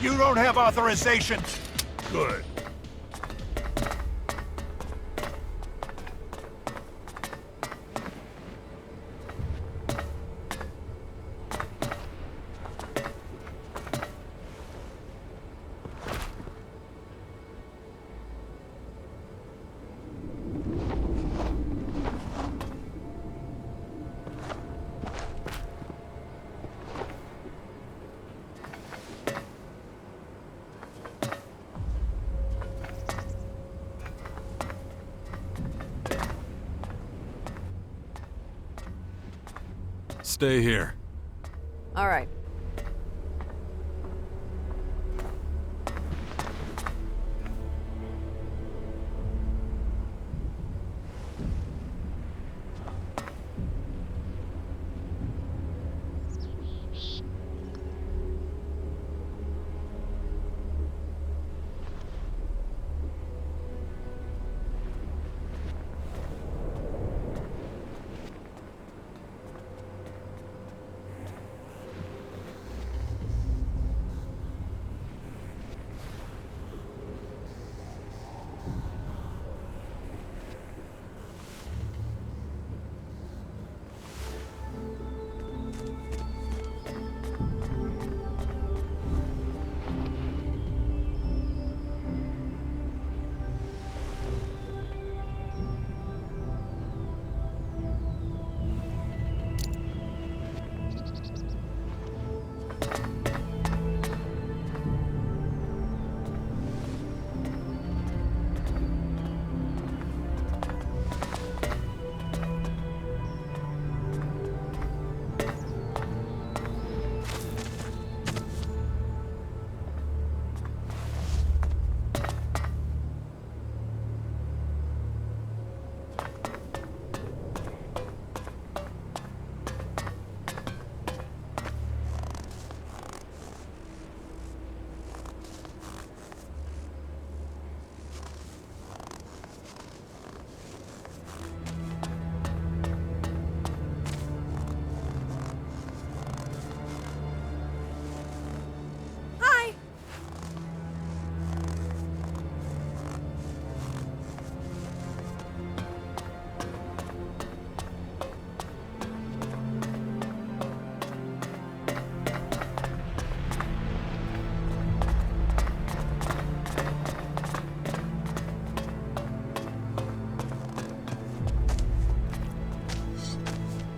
You don't have authorization. Good. Stay here. All right.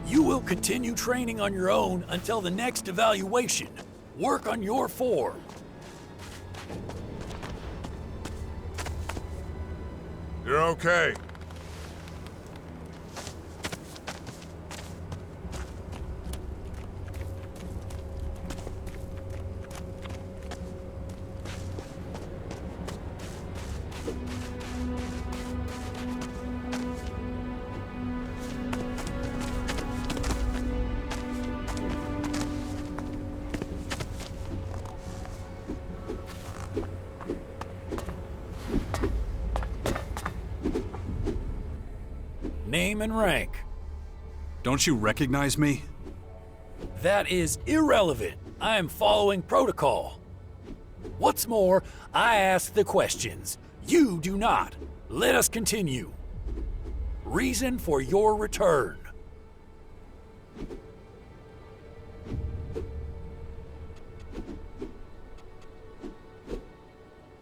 You will continue training on your own until the next evaluation. Work on your form. You're okay. Name and rank. Don't you recognize me? That is irrelevant. I am following protocol. What's more, I ask the questions. You do not. Let us continue. Reason for your return.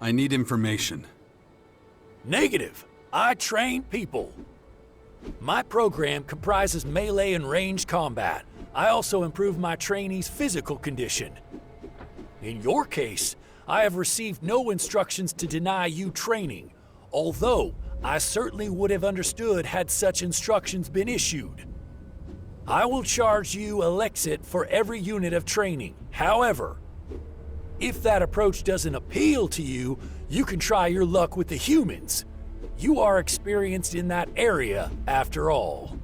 I need information. Negative. I train people. My program comprises melee and ranged combat. I also improve my trainees' physical condition. In your case, I have received no instructions to deny you training, although I certainly would have understood had such instructions been issued. I will charge you Elex II for every unit of training. However, if that approach doesn't appeal to you, you can try your luck with the humans. You are experienced in that area, after all.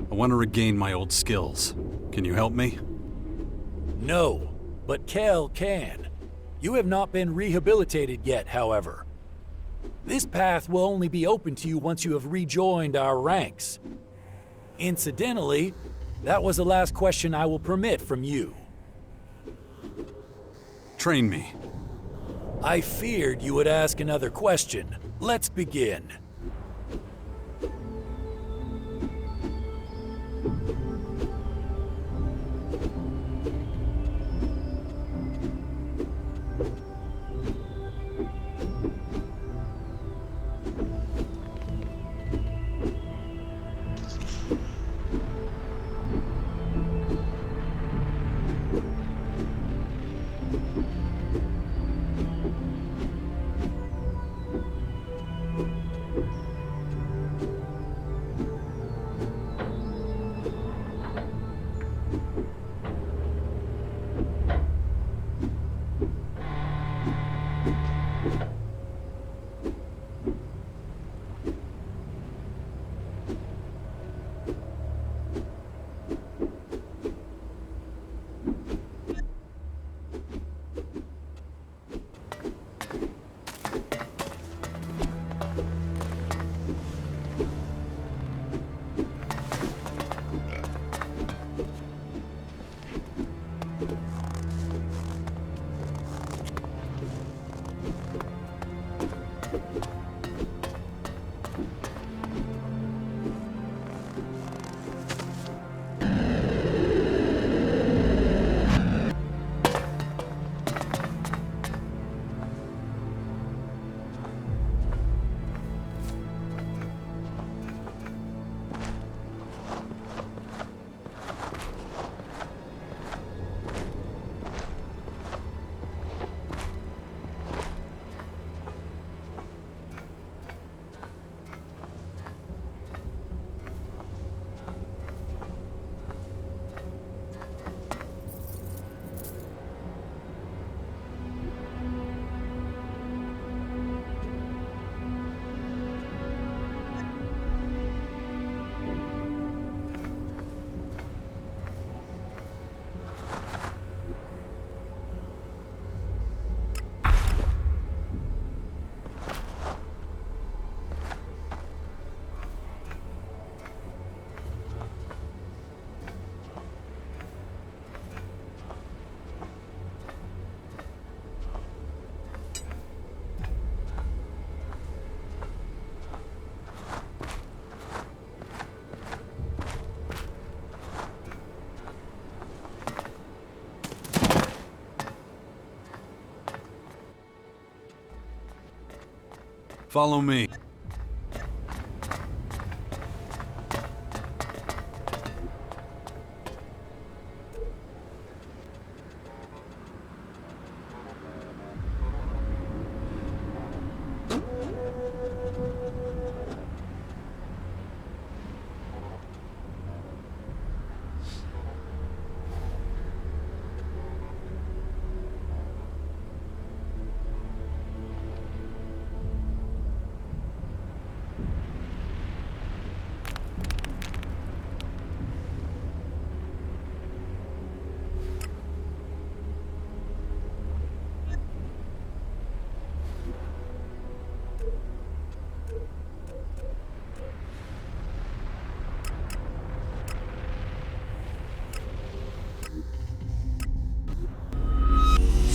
I want to regain my old skills. Can you help me? No, but Kel can. You have not been rehabilitated yet, however. This path will only be open to you once you have rejoined our ranks. Incidentally, That was the last question I will permit from you. Train me. I feared you would ask another question. Let's begin. Follow me.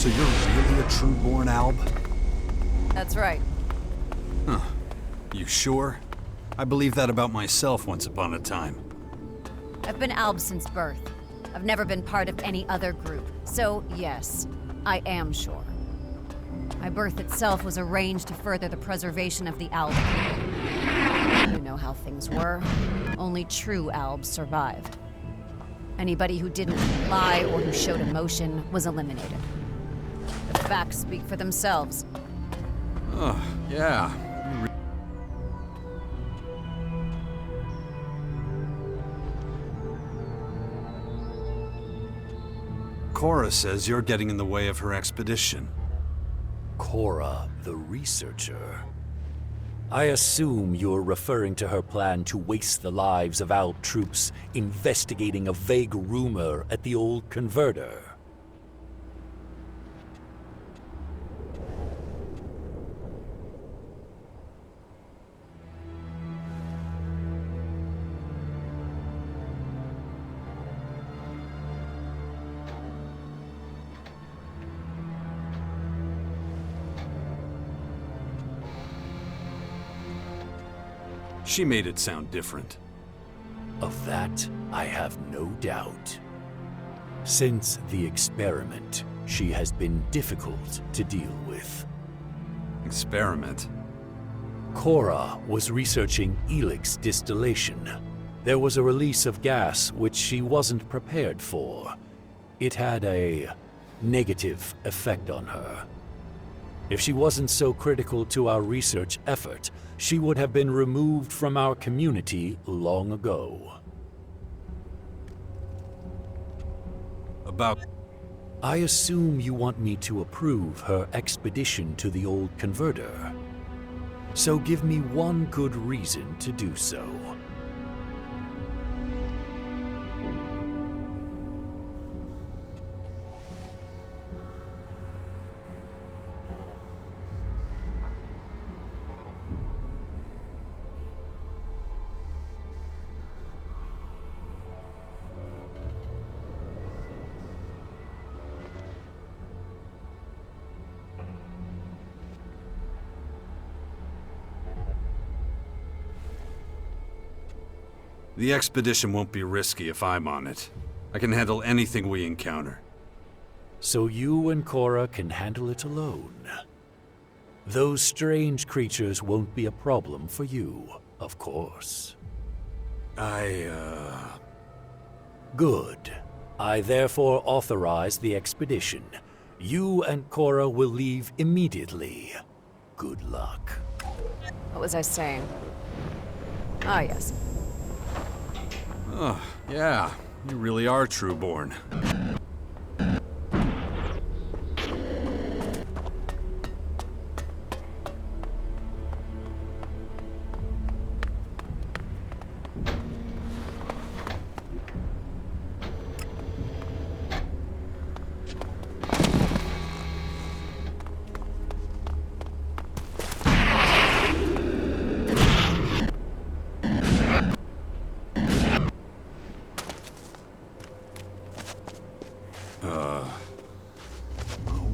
So you're really a true-born Alb? That's right. Huh. You sure? I believed that about myself once upon a time. I've been Alb since birth. I've never been part of any other group. So, yes, I am sure. My birth itself was arranged to further the preservation of the Alb. You know how things were. Only true Albs survived. Anybody who didn't lie or who showed emotion was eliminated. The facts speak for themselves. Oh, yeah. Cora says you're getting in the way of her expedition. Cora, the researcher. I assume you're referring to her plan to waste the lives of Alb troops investigating a vague rumor at the old converter. She made it sound different. Of that, I have no doubt. Since the experiment, she has been difficult to deal with. Experiment? Cora was researching Elex distillation. There was a release of gas which she wasn't prepared for. It had a negative effect on her. If she wasn't so critical to our research effort, she would have been removed from our community long ago. About... I assume you want me to approve her expedition to the old converter. So give me one good reason to do so. The expedition won't be risky if I'm on it. I can handle anything we encounter. So you and Cora can handle it alone. Those strange creatures won't be a problem for you, of course. Good. I therefore authorize the expedition. You and Cora will leave immediately. Good luck. What was I saying? Ah, yes. Oh, yeah. You really are trueborn.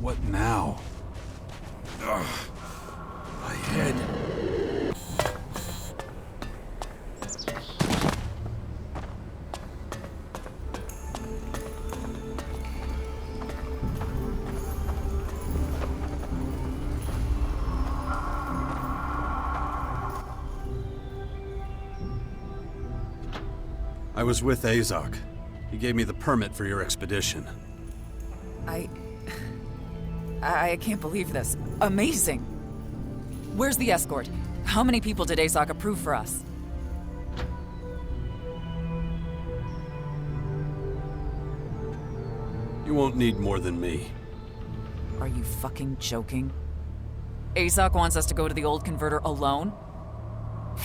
What now? Ugh. My head. I was with Azok. He gave me the permit for your expedition. I can't believe this. Amazing! Where's the escort? How many people did Azok approve for us? You won't need more than me. Are you fucking joking? Azok wants us to go to the old converter alone?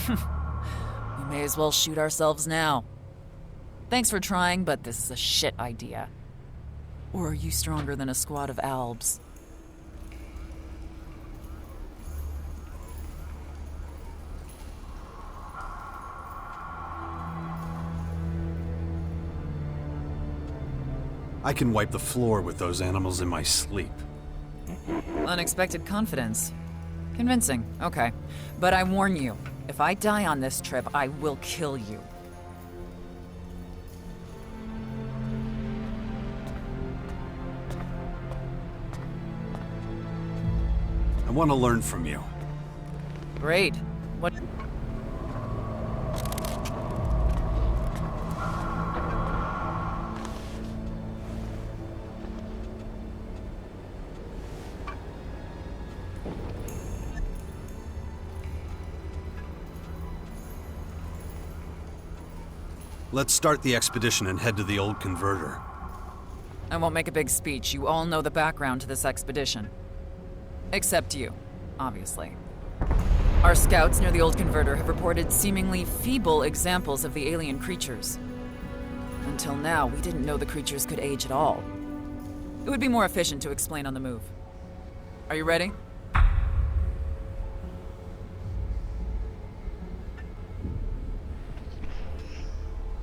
We may as well shoot ourselves now. Thanks for trying, but this is a shit idea. Or are you stronger than a squad of Albs? I can wipe the floor with those animals in my sleep. Unexpected confidence. Convincing, okay. But I warn you, if I die on this trip, I will kill you. I want to learn from you. Great. What? Let's start the expedition and head to the old converter. I won't make a big speech. You all know the background to this expedition. Except you, obviously. Our scouts near the old converter have reported seemingly feeble examples of the alien creatures. Until now, we didn't know the creatures could age at all. It would be more efficient to explain on the move. Are you ready?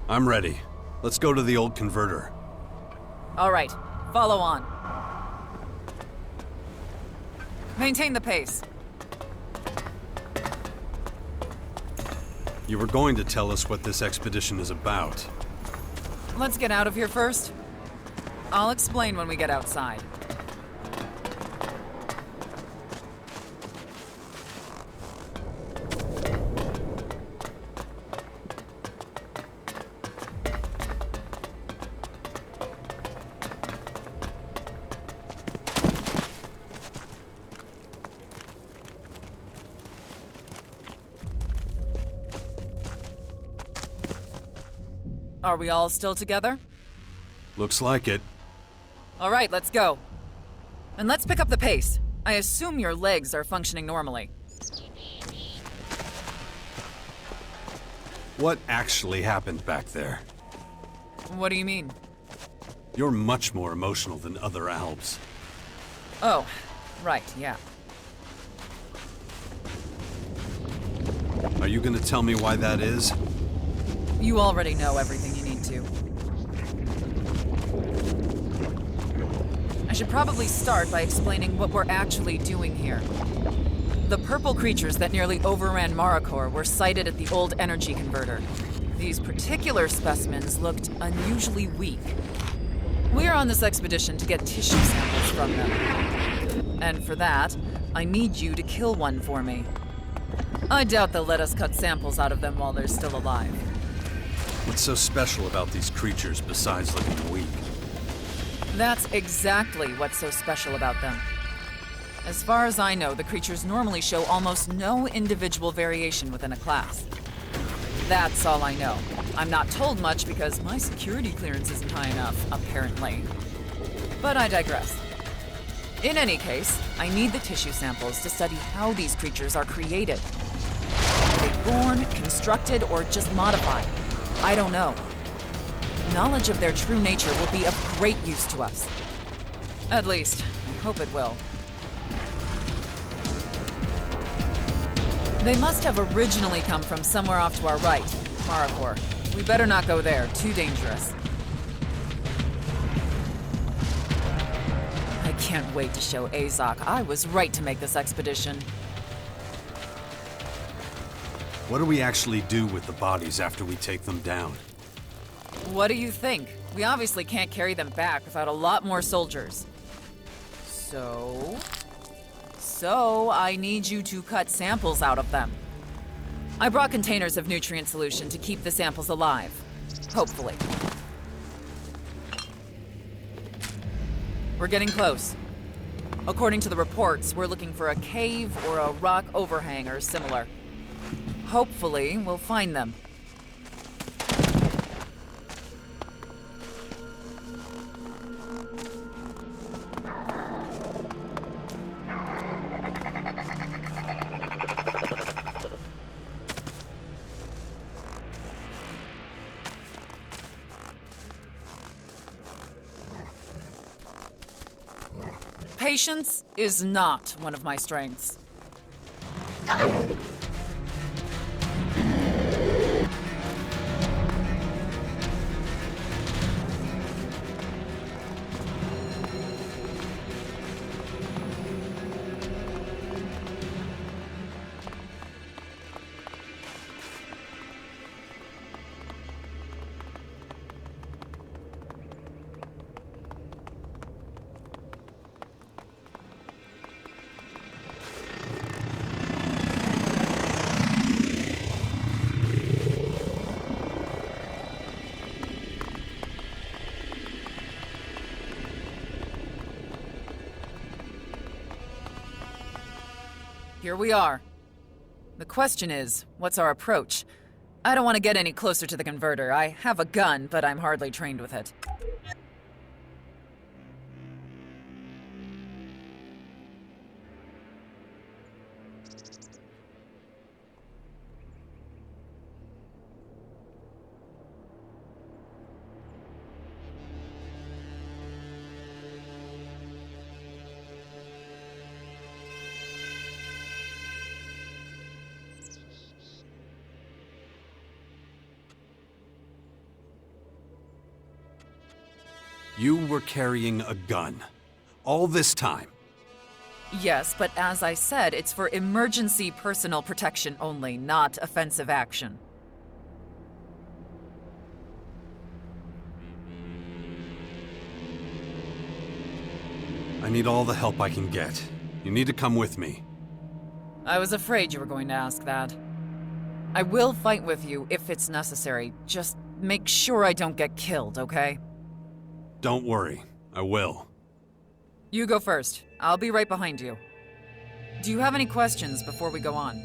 I'm ready. Let's go to the old converter. All right, follow on. Maintain the pace. You were going to tell us what this expedition is about. Let's get out of here first. I'll explain when we get outside. Are we all still together? Looks like it. All right, let's go. And let's pick up the pace. I assume your legs are functioning normally. What actually happened back there? What do you mean? You're much more emotional than other Albs. Oh, right, yeah. Are you gonna tell me why that is? You already know everything you need to. I should probably start by explaining what we're actually doing here. The purple creatures that nearly overran Maracor were sighted at the old energy converter. These particular specimens looked unusually weak. We're on this expedition to get tissue samples from them. And for that, I need you to kill one for me. I doubt they'll let us cut samples out of them while they're still alive. What's so special about these creatures besides looking weak? That's exactly what's so special about them. As far as I know, the creatures normally show almost no individual variation within a class. That's all I know. I'm not told much because my security clearance isn't high enough, apparently. But I digress. In any case, I need the tissue samples to study how these creatures are created. Are they born, constructed, or just modified? I don't know. Knowledge of their true nature will be of great use to us. At least, I hope it will. They must have originally come from somewhere off to our right, Maracor. We better not go there, too dangerous. I can't wait to show Azok I was right to make this expedition. What do we actually do with the bodies after we take them down? What do you think? We obviously can't carry them back without a lot more soldiers. So I need you to cut samples out of them. I brought containers of nutrient solution to keep the samples alive. Hopefully. We're getting close. According to the reports, we're looking for a cave or a rock overhang or similar. Hopefully, we'll find them. Patience is not one of my strengths. Here we are. The question is, what's our approach? I don't want to get any closer to the converter. I have a gun, but I'm hardly trained with it. You were carrying a gun. All this time. Yes, but as I said, it's for emergency personal protection only, not offensive action. I need all the help I can get. You need to come with me. I was afraid you were going to ask that. I will fight with you if it's necessary. Just make sure I don't get killed, okay? Don't worry, I will. You go first. I'll be right behind you. Do you have any questions before we go on?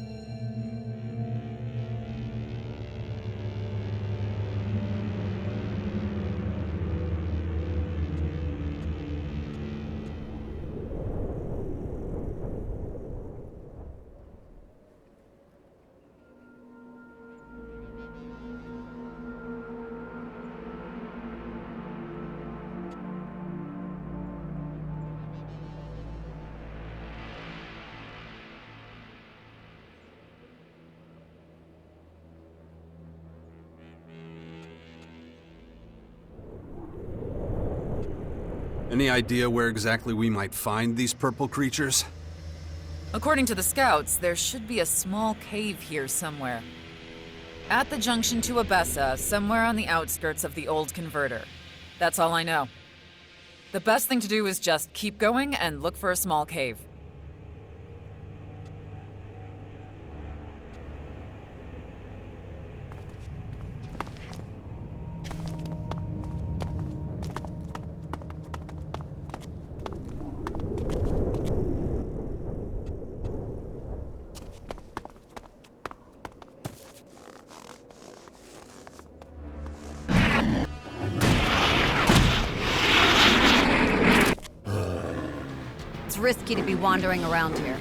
Any idea where exactly we might find these purple creatures? According to the scouts, there should be a small cave here somewhere. At the junction to Abessa, somewhere on the outskirts of the old converter. That's all I know. The best thing to do is just keep going and look for a small cave. It's risky to be wandering around here.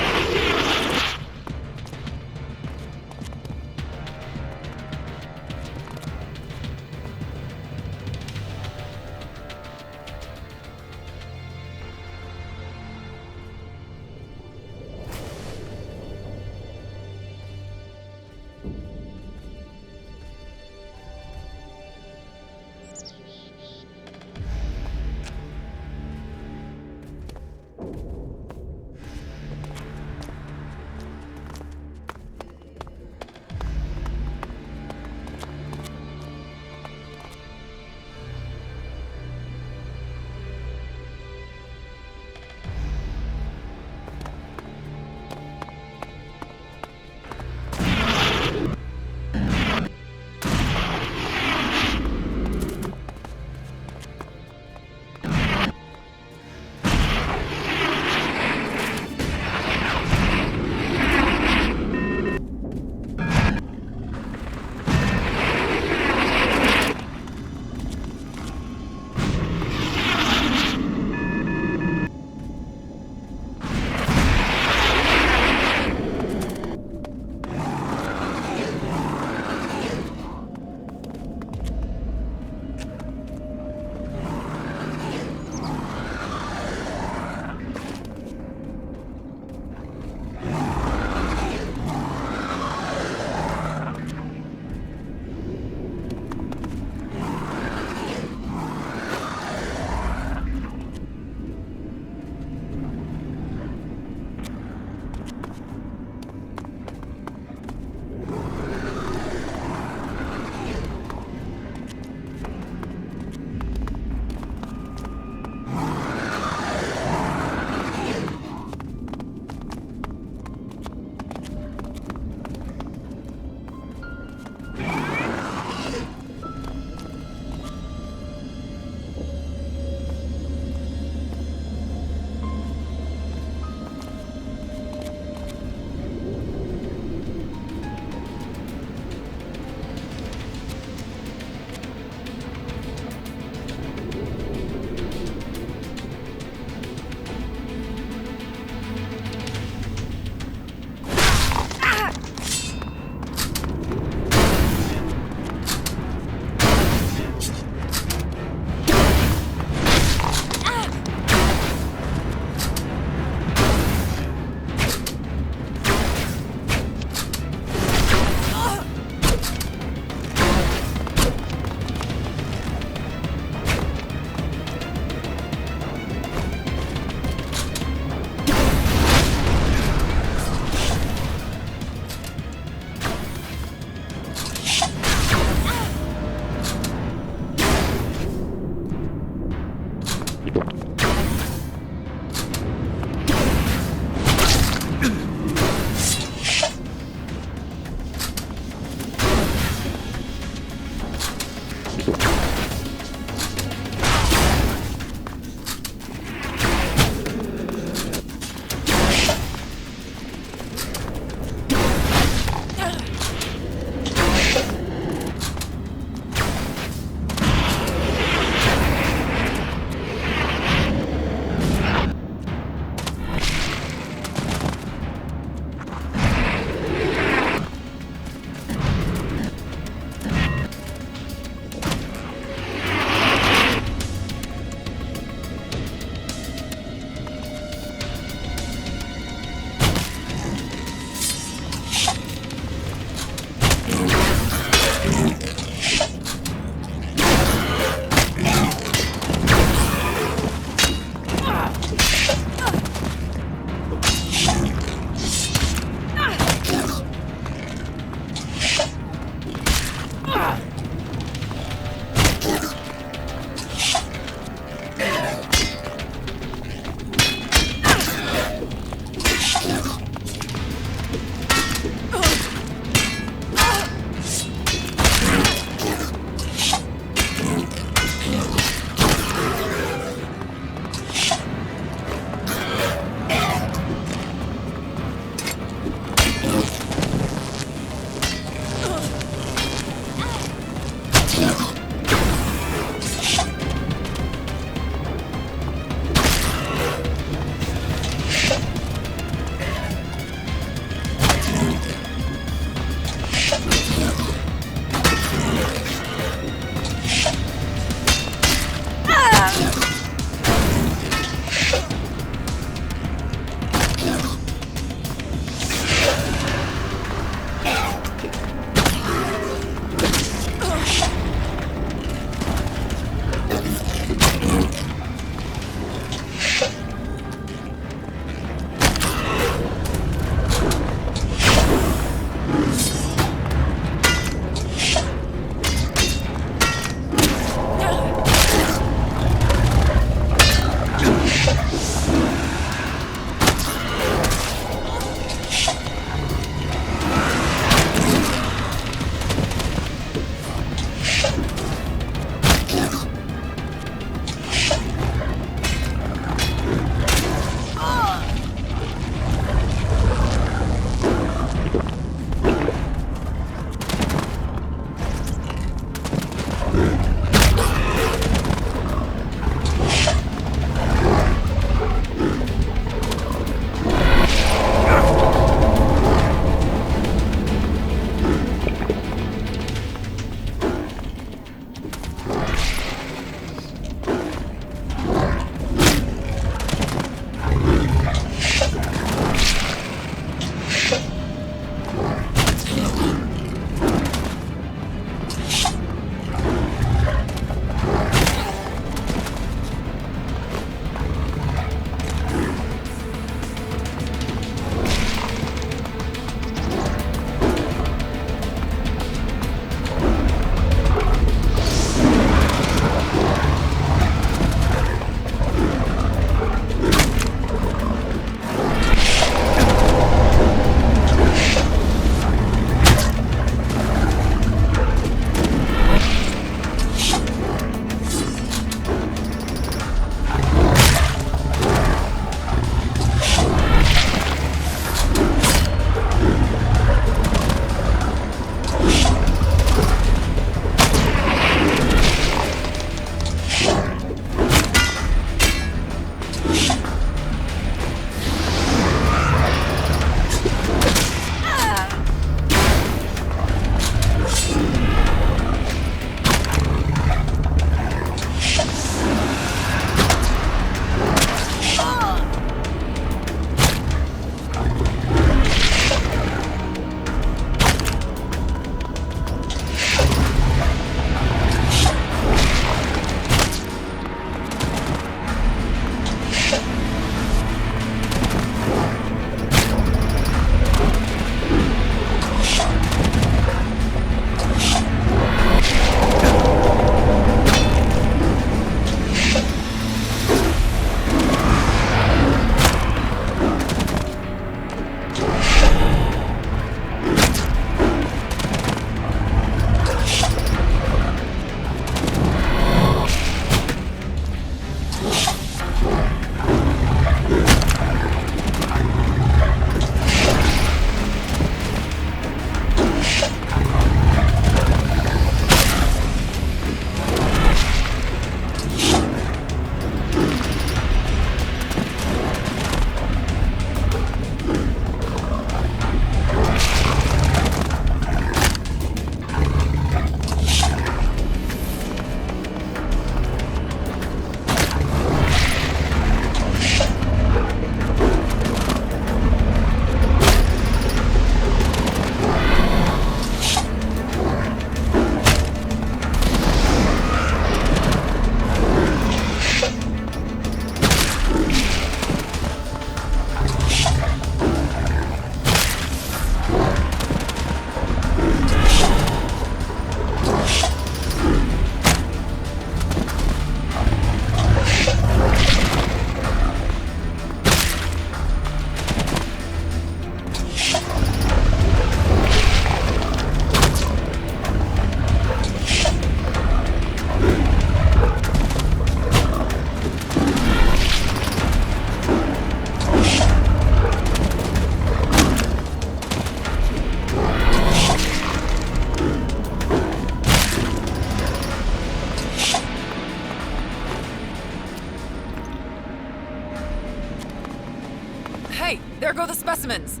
go the specimens!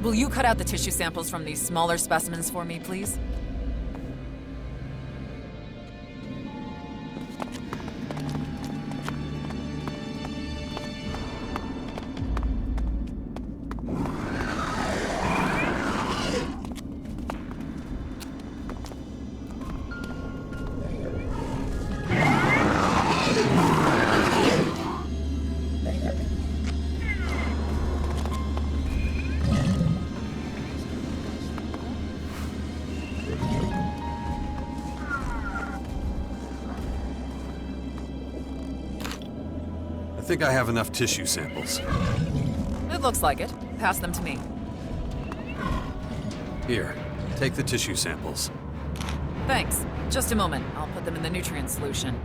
Will you cut out the tissue samples from these smaller specimens for me, please? I think I have enough tissue samples. It looks like it. Pass them to me. Here, take the tissue samples. Thanks. Just a moment. I'll put them in the nutrient solution.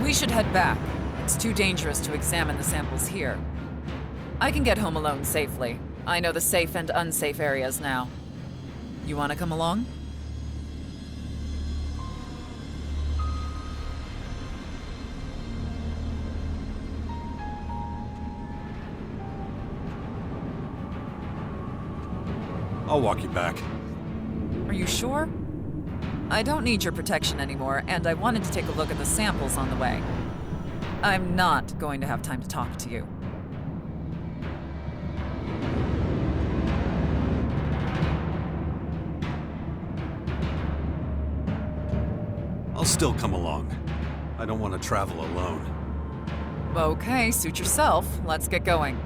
We should head back. It's too dangerous to examine the samples here. I can get home alone safely. I know the safe and unsafe areas now. You want to come along? I'll walk you back. Are you sure? I don't need your protection anymore, and I wanted to take a look at the samples on the way. I'm not going to have time to talk to you. I'll still come along. I don't want to travel alone. Okay, suit yourself. Let's get going.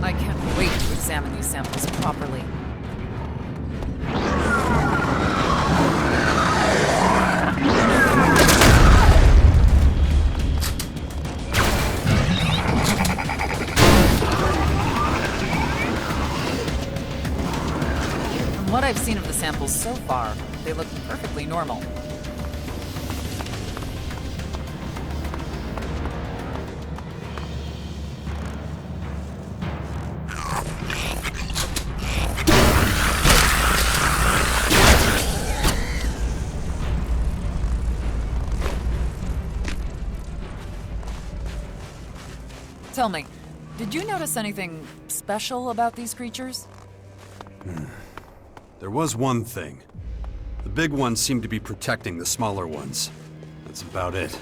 I can't wait to examine these samples properly. From what I've seen of the samples so far, they look perfectly normal. Tell me, did you notice anything special about these creatures? There was one thing. The big ones seem to be protecting the smaller ones. That's about it.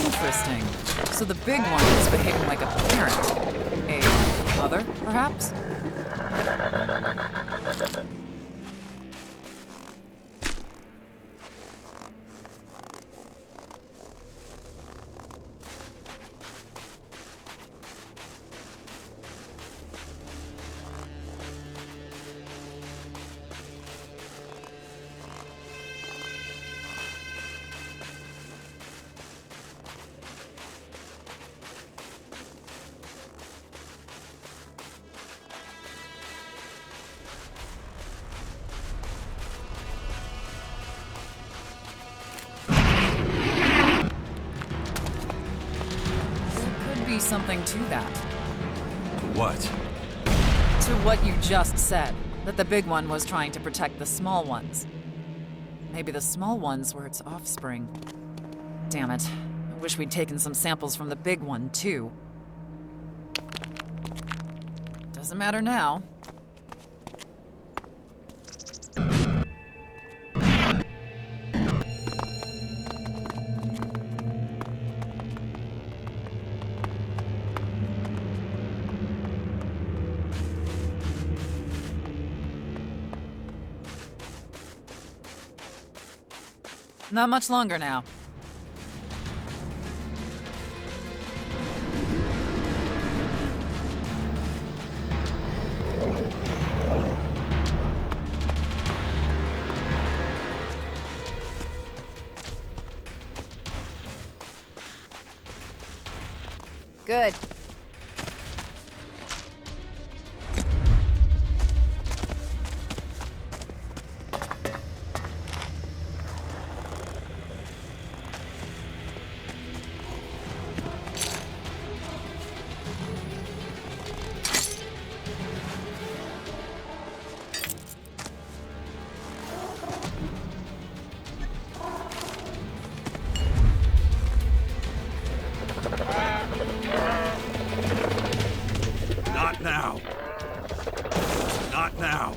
Interesting. So the big one is behaving like a parent. A mother, perhaps? Something to that. What? To what you just said, that the big one was trying to protect the small ones. Maybe the small ones were its offspring. Damn it. I wish we'd taken some samples from the big one, too. Doesn't matter now. Not much longer now. Good. Now!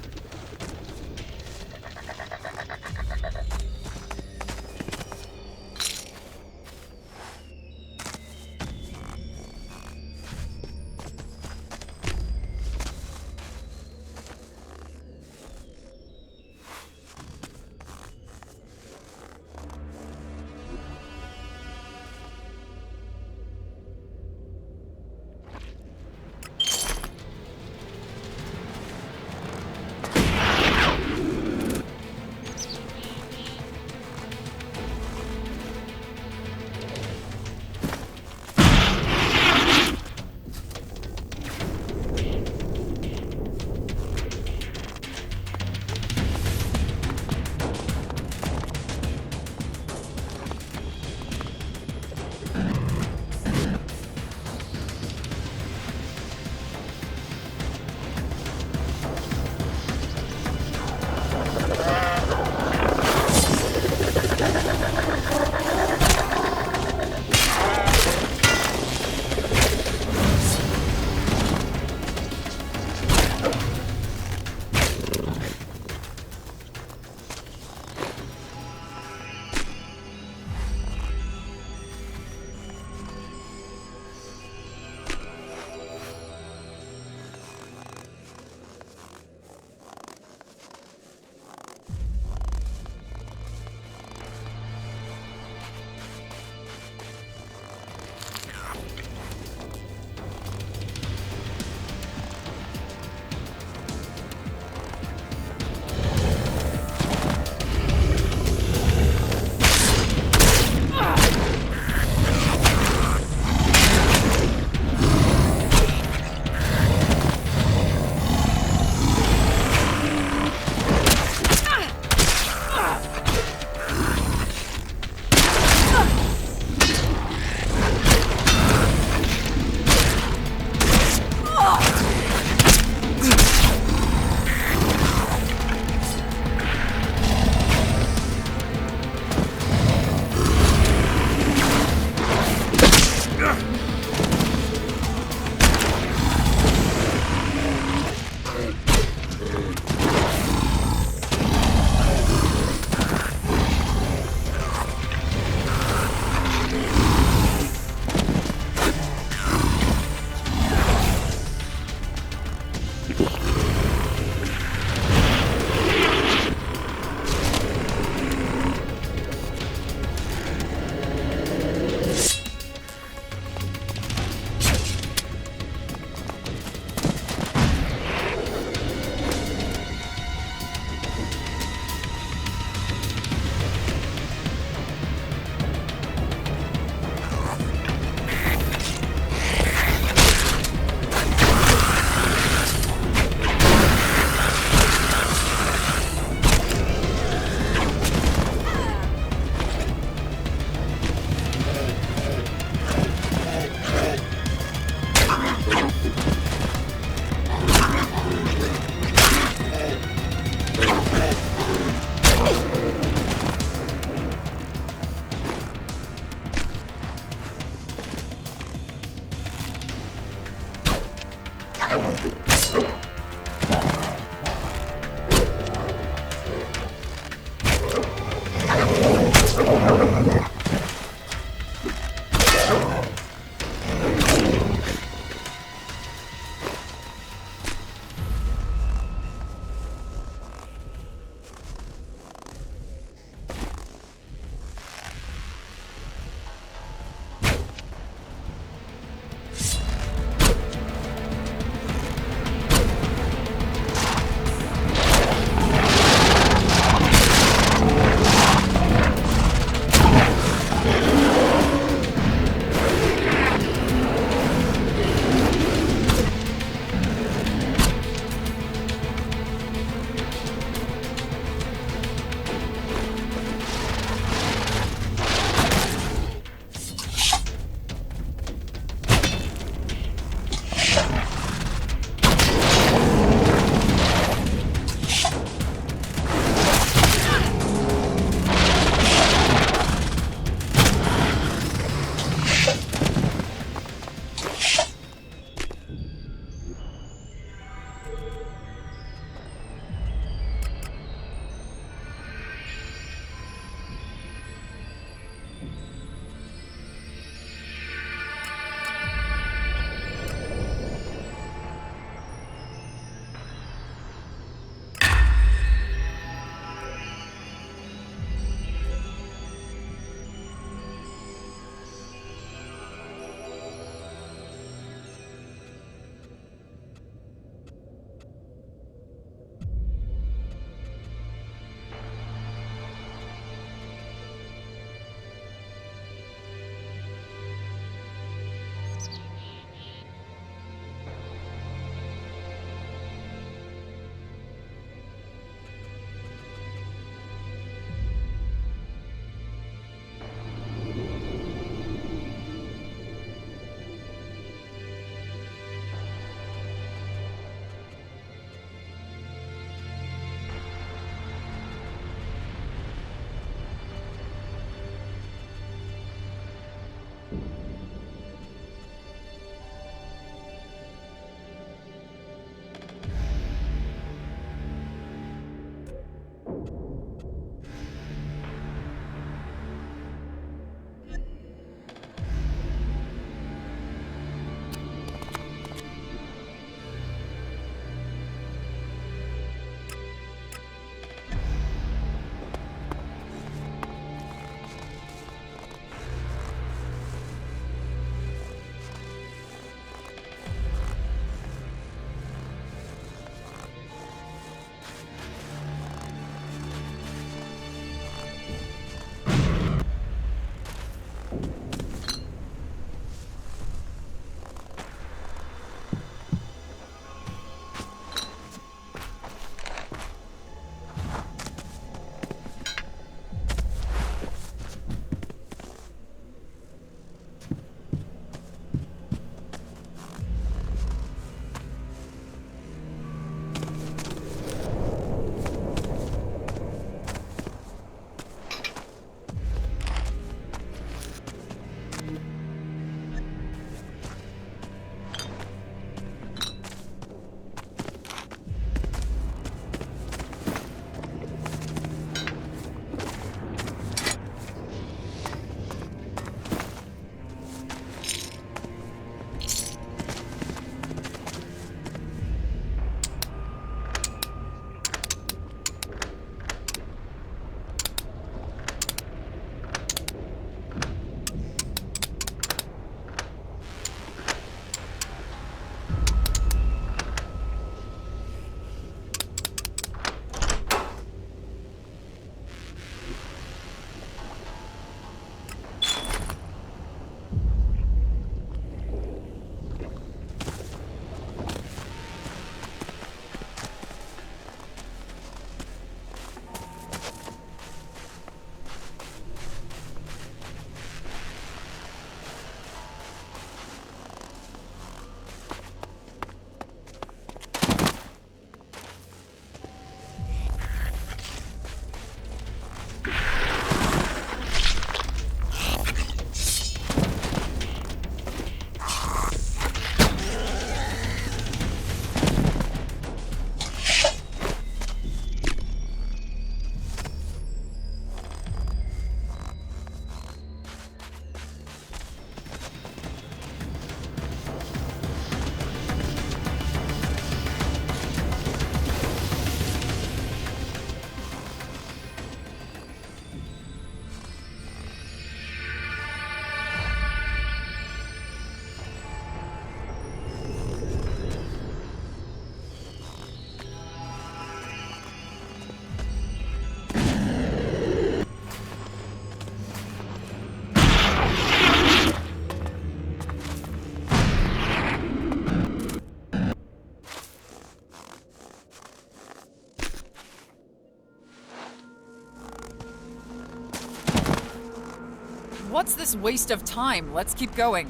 What's this waste of time? Let's keep going.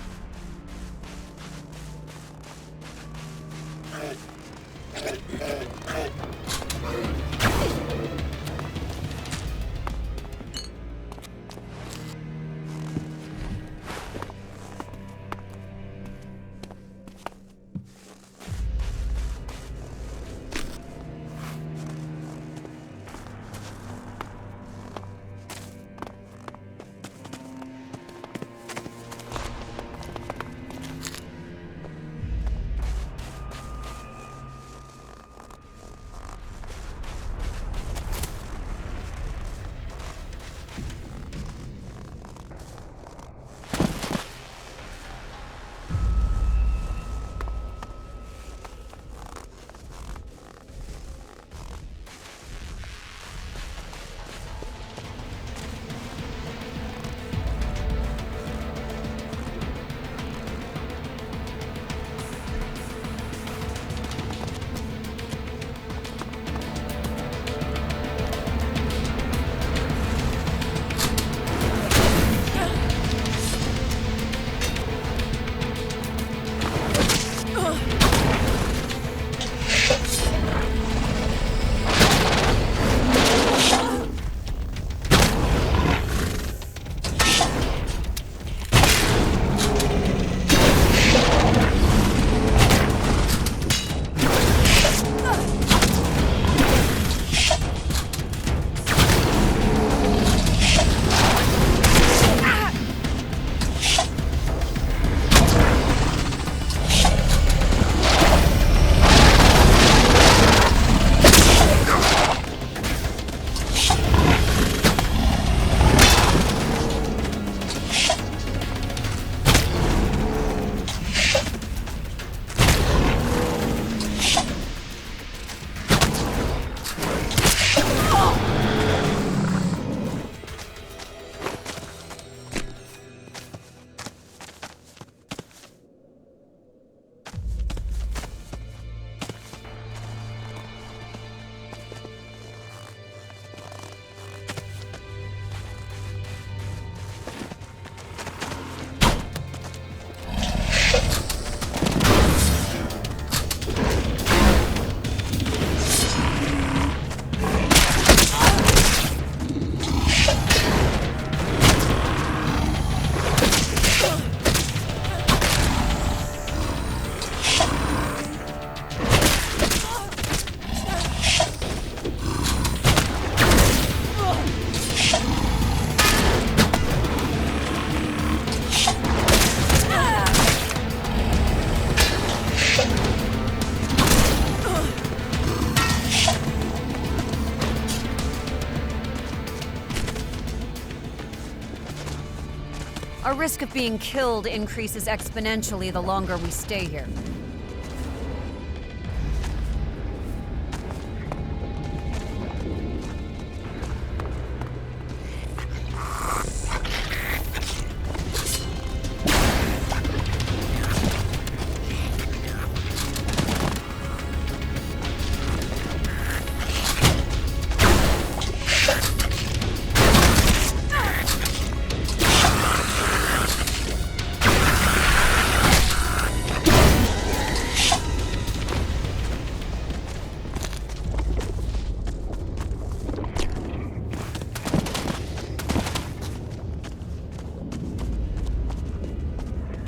Our risk of being killed increases exponentially the longer we stay here.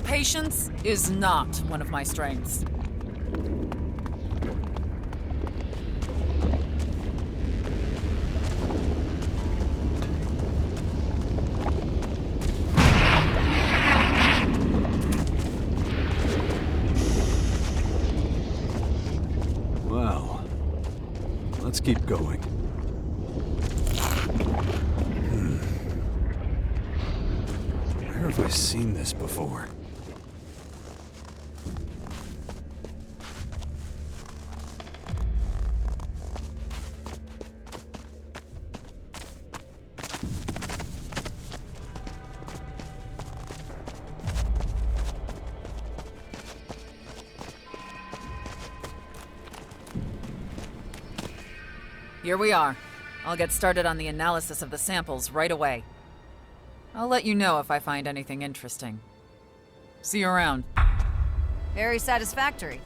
Patience is not one of my strengths. Well, let's keep going. Where have I seen this before? Here we are. I'll get started on the analysis of the samples right away. I'll let you know if I find anything interesting. See you around. Very satisfactory.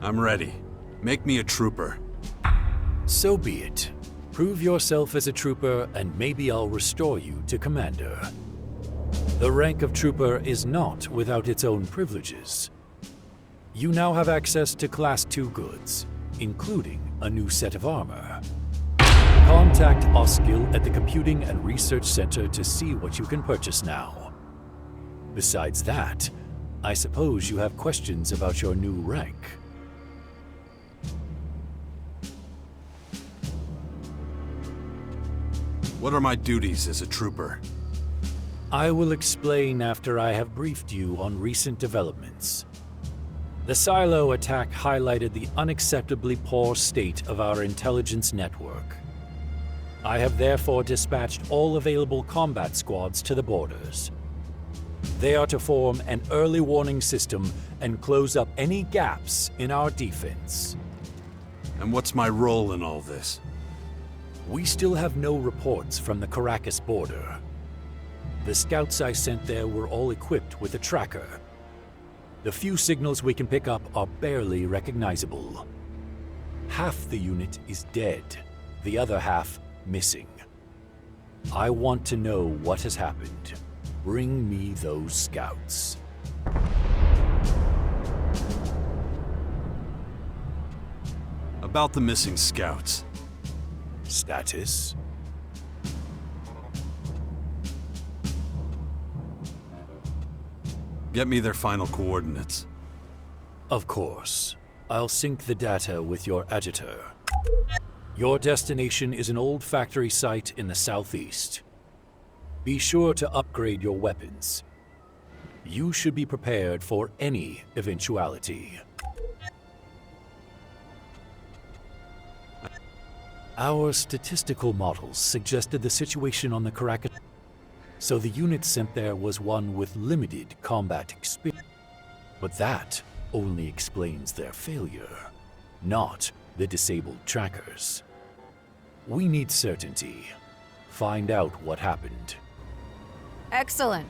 I'm ready. Make me a trooper. So be it. Prove yourself as a trooper, and maybe I'll restore you to commander. The rank of trooper is not without its own privileges. You now have access to Class II goods, including a new set of armor. Contact Oskill at the Computing and Research Center to see what you can purchase now. Besides that, I suppose you have questions about your new rank. What are my duties as a trooper? I will explain after I have briefed you on recent developments. The Silo attack highlighted the unacceptably poor state of our intelligence network. I have therefore dispatched all available combat squads to the borders. They are to form an early warning system and close up any gaps in our defense. And what's my role in all this? We still have no reports from the Caracas border. The scouts I sent there were all equipped with a tracker. The few signals we can pick up are barely recognizable. Half the unit is dead, the other half missing. I want to know what has happened. Bring me those scouts. About the missing scouts. Status? Get me their final coordinates. Of course. I'll sync the data with your agitator. Your destination is an old factory site in the southeast. Be sure to upgrade your weapons. You should be prepared for any eventuality. Our statistical models suggested the situation on the Caracas, so the unit sent there was one with limited combat experience. But that only explains their failure, not the disabled trackers. We need certainty. Find out what happened. Excellent.